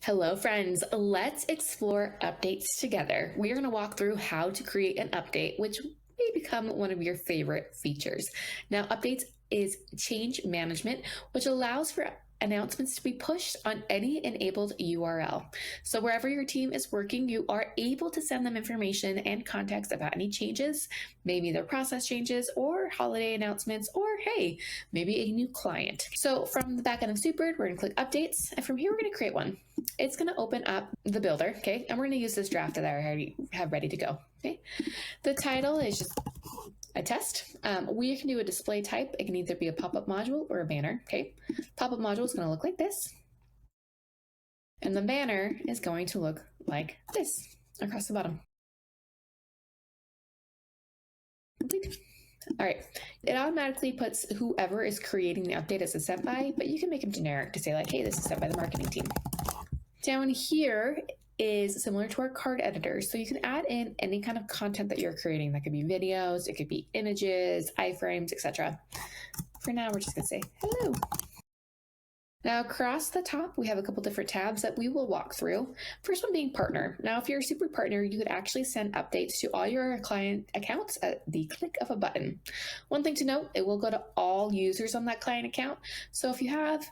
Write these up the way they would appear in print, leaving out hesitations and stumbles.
Hello friends, let's explore updates together. We are going to walk through how to create an update, which may become one of your favorite features. Now, updates is change management, which allows for announcements to be pushed on any enabled URL. So wherever your team is working, you are able to send them information and context about any changes, maybe their process changes or holiday announcements, or hey, maybe a new client. So from the backend of Superbird, we're going to click updates, and from here we're going to create one. It's going to open up the builder, okay? And we're going to use this draft that I already have ready to go, okay? The title is just a test. We can do a display type. It can either be a pop-up module or a banner, okay? Pop-up module is going to look like this. And the banner is going to look like this across the bottom. Complete. All right, it automatically puts whoever is creating the update as a sent by, but you can make them generic to say like, hey, this is sent by the marketing team. Down here is similar to our card editor. So you can add in any kind of content that you're creating. That could be videos, it could be images, iframes, etc. For now, we're just gonna say hello. Now across the top, we have a couple different tabs that we will walk through. First one being partner. Now, if you're a super partner, you could actually send updates to all your client accounts at the click of a button. One thing to note, it will go to all users on that client account. So if you have,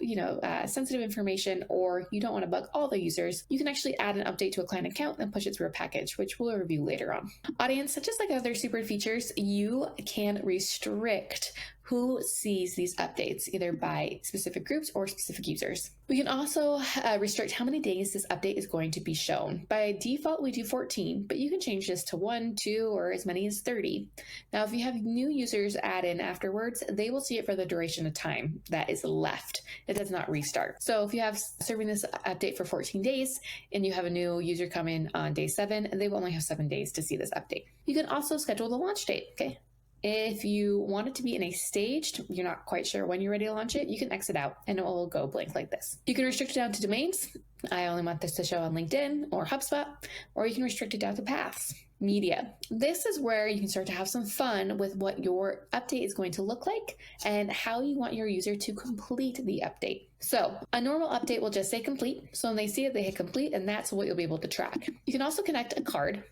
sensitive information or you don't want to bug all the users, you can actually add an update to a client account and push it through a package, which we'll review later on. Audience, just like other Superbird features, you can restrict who sees these updates, either by specific groups or specific users. We can also restrict how many days this update is going to be shown. By default, we do 14, but you can change this to 1, 2, or as many as 30. Now, if you have new users add in afterwards, they will see it for the duration of time that is left. It does not restart. So if you have serving this update for 14 days and you have a new user come in on day 7, they will only have 7 days to see this update. You can also schedule the launch date, okay? If you want it to be in a staged, you're not quite sure when you're ready to launch it, you can exit out and it will go blank like this. You can restrict it down to domains. I only want this to show on LinkedIn or HubSpot, or you can restrict it down to paths. Media. This is where you can start to have some fun with what your update is going to look like and how you want your user to complete the update. So a normal update will just say complete. So when they see it, they hit complete, and that's what you'll be able to track. You can also connect a card.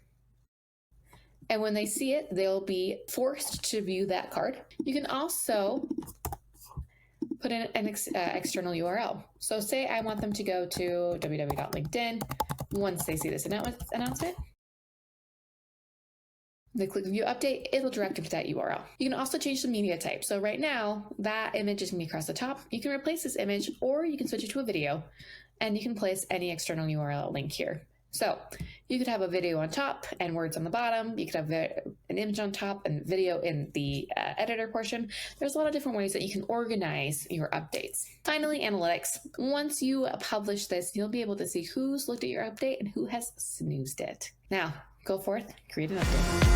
And when they see it, they'll be forced to view that card. You can also put in an external URL. So say I want them to go to www.linkedin. Once they see this announcement, they click view update, it'll direct them to that URL. You can also change the media type. So right now, that image is going to be across the top. You can replace this image, or you can switch it to a video, and you can place any external URL link here. So you could have a video on top and words on the bottom. You could have an image on top and video in the editor portion. There's a lot of different ways that you can organize your updates. Finally, analytics. Once you publish this, you'll be able to see who's looked at your update and who has snoozed it. Now, go forth, create an update.